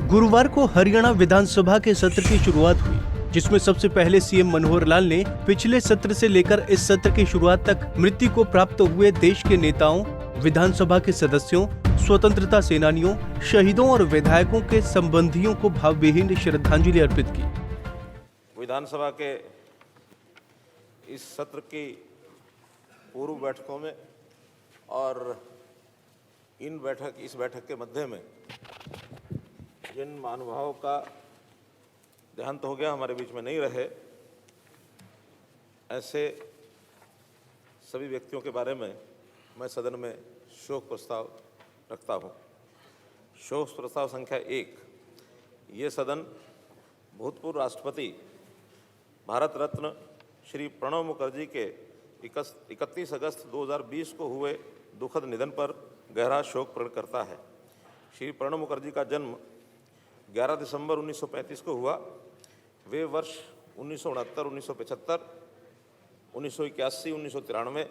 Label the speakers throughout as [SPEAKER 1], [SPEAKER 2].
[SPEAKER 1] गुरुवार को हरियाणा विधानसभा के सत्र की शुरुआत हुई, जिसमें सबसे पहले सीएम मनोहर लाल ने पिछले सत्र से लेकर इस सत्र की शुरुआत तक मृत्यु को प्राप्त हुए देश के नेताओं, विधानसभा के सदस्यों, स्वतंत्रता सेनानियों, शहीदों और विधायकों के संबंधियों को भावभीनी श्रद्धांजलि अर्पित की।
[SPEAKER 2] विधानसभा के इस सत्र की पूर्व बैठकों में और इस बैठक के मध्य में जिन महानुभावों का देहांत हो गया, हमारे बीच में नहीं रहे, ऐसे सभी व्यक्तियों के बारे में मैं सदन में शोक प्रस्ताव रखता हूं। शोक प्रस्ताव संख्या 1, ये सदन भूतपूर्व राष्ट्रपति भारत रत्न श्री प्रणब मुखर्जी के 31 अगस्त 2020 को हुए दुखद निधन पर गहरा शोक प्रकट करता है। श्री प्रणब मुखर्जी का जन्म 11 दिसंबर 1935 को हुआ। वे वर्ष 1969, 1975, 1981, 1993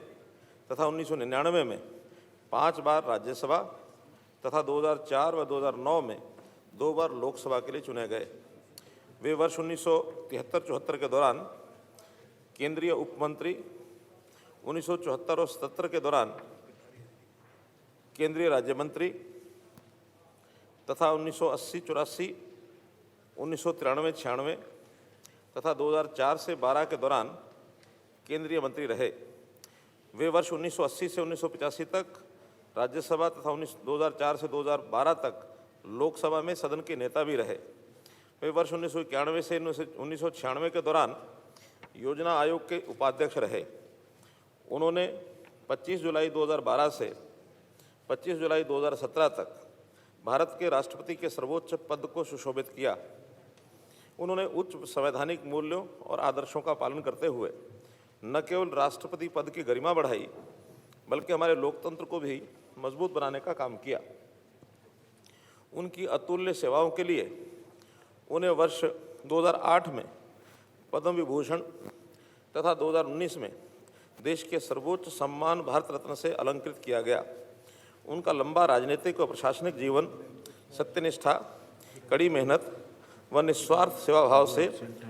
[SPEAKER 2] तथा 1999 में 5 बार राज्यसभा तथा 2004 व 2009 में 2 बार लोकसभा के लिए चुने गए। वे वर्ष 1973-74 के दौरान केंद्रीय उप मंत्री, 1974 और 77 के दौरान केंद्रीय राज्य मंत्री तथा 1980-84, 1993-96 तथा 2004 से 12 के दौरान केंद्रीय मंत्री रहे। वे वर्ष 1980 से 1985 तक राज्यसभा तथा 2004 से 2012 तक लोकसभा में सदन के नेता भी रहे। वे वर्ष 1991 से 1996 के दौरान योजना आयोग के उपाध्यक्ष रहे। उन्होंने 25 जुलाई 2012 से 25 जुलाई 2017 तक भारत के राष्ट्रपति के सर्वोच्च पद को सुशोभित किया। उन्होंने उच्च संवैधानिक मूल्यों और आदर्शों का पालन करते हुए न केवल राष्ट्रपति पद की गरिमा बढ़ाई, बल्कि हमारे लोकतंत्र को भी मजबूत बनाने का काम किया। उनकी अतुल्य सेवाओं के लिए उन्हें वर्ष 2008 में पद्म विभूषण तथा 2019 में देश के सर्वोच्च सम्मान भारत रत्न से अलंकृत किया गया। उनका लंबा राजनीतिक और प्रशासनिक जीवन सत्यनिष्ठा, कड़ी मेहनत व निस्वार्थ सेवा भाव से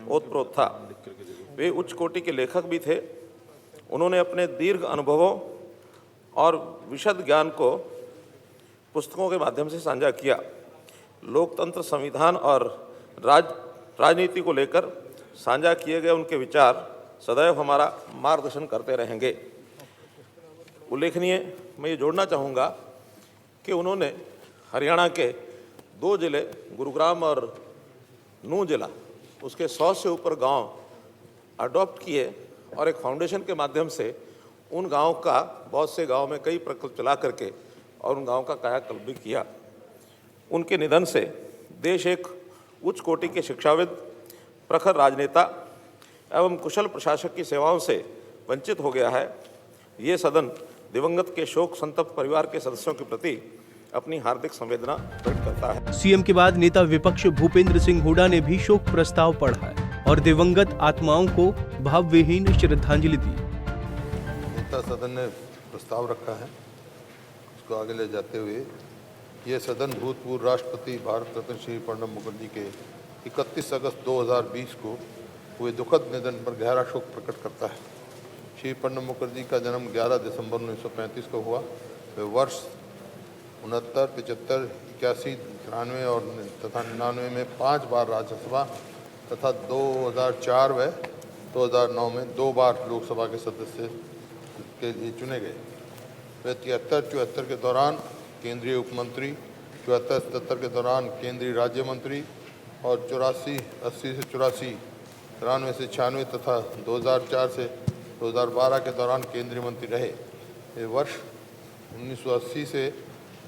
[SPEAKER 2] ओतप्रोत था। वे उच्च कोटि के लेखक भी थे। उन्होंने अपने दीर्घ अनुभवों और विशद ज्ञान को पुस्तकों के माध्यम से साझा किया। लोकतंत्र, संविधान और राजनीति को लेकर साझा किए गए उनके विचार सदैव हमारा मार्गदर्शन करते रहेंगे। उल्लेखनीय, मैं ये जोड़ना चाहूँगा कि उन्होंने हरियाणा के 2 जिले, गुरुग्राम और नूंह जिला, उसके 100 से ऊपर गांव अडॉप्ट किए और एक फाउंडेशन के माध्यम से उन गांवों का, बहुत से गांव में कई प्रकल्प चला करके और उन गांवों का कायाकल्प भी किया। उनके निधन से देश एक उच्च कोटि के शिक्षाविद, प्रखर राजनेता एवं कुशल प्रशासक की सेवाओं से वंचित हो गया है। ये सदन दिवंगत के शोक संतप्त परिवार के सदस्यों के प्रति अपनी हार्दिक संवेदना व्यक्त करता है।
[SPEAKER 1] सीएम के बाद नेता विपक्ष भूपेंद्र सिंह हुड्डा ने भी शोक प्रस्ताव पढ़ा और दिवंगत आत्माओं को भावविहीन श्रद्धांजलि दी।
[SPEAKER 3] नेता सदन ने प्रस्ताव रखा है, उसको आगे ले जाते हुए ये सदन भूतपूर्व राष्ट्रपति भारत रत्न श्री प्रणब मुखर्जी के 31 अगस्त 2020 को हुए दुखद निधन पर गहरा शोक प्रकट करता है। श्री प्रणब मुखर्जी का जन्म 11 दिसंबर 1935 को हुआ। वे वर्ष 69, 75, 81, 93 और तथा 99 में 5 बार राज्यसभा तथा 2004 व 2009 में 2 बार लोकसभा के सदस्य के लिए चुने गए। वे 73-74 के दौरान केंद्रीय उप मंत्री, 74-77 के दौरान केंद्रीय राज्य मंत्री और 80 से 84, 93 से 96 तथा 2004 से 2012 के दौरान केंद्रीय मंत्री रहे। ये वर्ष 1980 से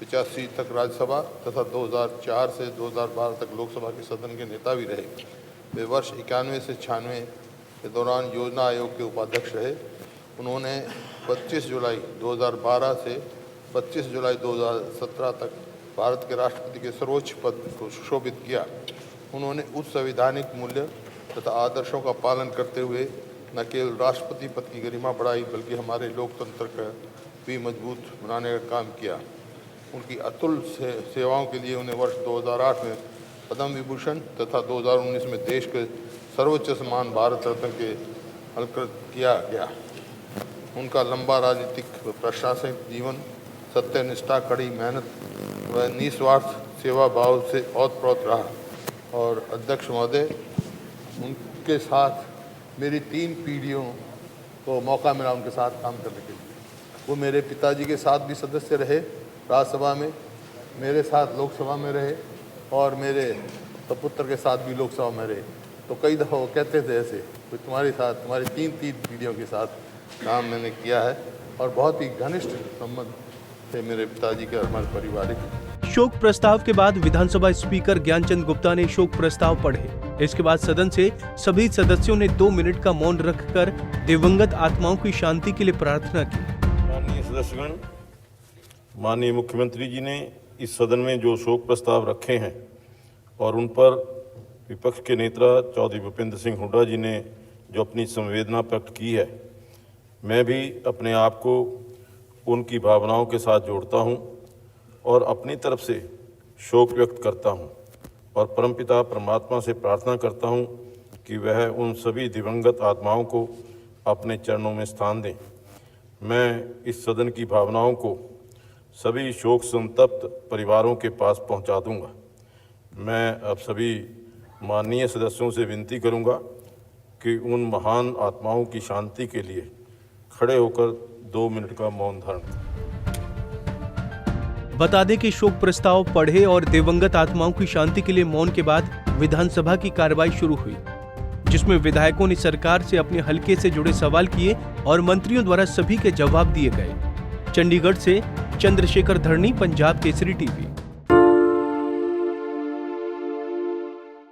[SPEAKER 3] 85 तक राज्यसभा तथा 2004 से 2012 तक लोकसभा के सदन के नेता भी रहे। वे वर्ष 91 से 96 के दौरान योजना आयोग के उपाध्यक्ष रहे। उन्होंने 25 जुलाई 2012 से 25 जुलाई 2017 तक भारत के राष्ट्रपति के सर्वोच्च पद को सुशोभित किया। उन्होंने उच्च संवैधानिक मूल्य तथा आदर्शों का पालन करते हुए न केवल राष्ट्रपति पद की गरिमा बढ़ाई, बल्कि हमारे लोकतंत्र का भी मजबूत बनाने का काम किया। उनकी अतुल सेवाओं के लिए उन्हें वर्ष 2008 में पद्म विभूषण तथा 2019 में देश के सर्वोच्च सम्मान भारत रत्न के अलंकृत किया गया। उनका लंबा राजनीतिक व प्रशासनिक जीवन सत्यनिष्ठा, कड़ी मेहनत व निस्वार्थ सेवा भाव से ओतप्रोत रहा। और अध्यक्ष महोदय, उनके साथ मेरी 3 पीढ़ियों को मौका मिला उनके साथ काम करने के लिए। वो मेरे पिताजी के साथ भी सदस्य रहे राज्यसभा में, मेरे साथ लोकसभा में रहे और मेरे सपुत्र के साथ भी लोकसभा में रहे। तो कई दफ़ा वो कहते थे ऐसे, तुम्हारे साथ, तुम्हारी 3 पीढ़ियों के साथ काम मैंने किया है और बहुत ही घनिष्ठ संबंध थे मेरे पिताजी के और हमारे पारिवारिक।
[SPEAKER 1] शोक प्रस्ताव के बाद विधानसभा स्पीकर ज्ञानचंद गुप्ता ने शोक प्रस्ताव पढ़े। इसके बाद सदन से सभी सदस्यों ने 2 मिनट का मौन रखकर दिवंगत आत्माओं की शांति के लिए प्रार्थना की।
[SPEAKER 2] माननीय सदस्यगण, माननीय मुख्यमंत्री जी ने इस सदन में जो शोक प्रस्ताव रखे हैं और उन पर विपक्ष के नेता चौधरी भूपेंद्र सिंह हुड्डा जी ने जो अपनी संवेदना प्रकट की है, मैं भी अपने आप को उनकी भावनाओं के साथ जोड़ता हूं और अपनी तरफ से शोक व्यक्त करता हूं और परमपिता परमात्मा से प्रार्थना करता हूं कि वह उन सभी दिवंगत आत्माओं को अपने चरणों में स्थान दें। मैं इस सदन की भावनाओं को सभी शोक संतप्त परिवारों के पास पहुंचा दूंगा। मैं अब सभी माननीय सदस्यों से विनती करूंगा कि उन महान आत्माओं की शांति के लिए खड़े होकर 2 मिनट का मौन धारण करें।
[SPEAKER 1] बता दें कि शोक प्रस्ताव पढ़े और दिवंगत आत्माओं की शांति के लिए मौन के बाद विधानसभा की कार्रवाई शुरू हुई, जिसमें विधायकों ने सरकार से अपने हलके से जुड़े सवाल किए और मंत्रियों द्वारा सभी के जवाब दिए गए। चंडीगढ़ से चंद्रशेखर धरनी, पंजाब केसरी टीवी।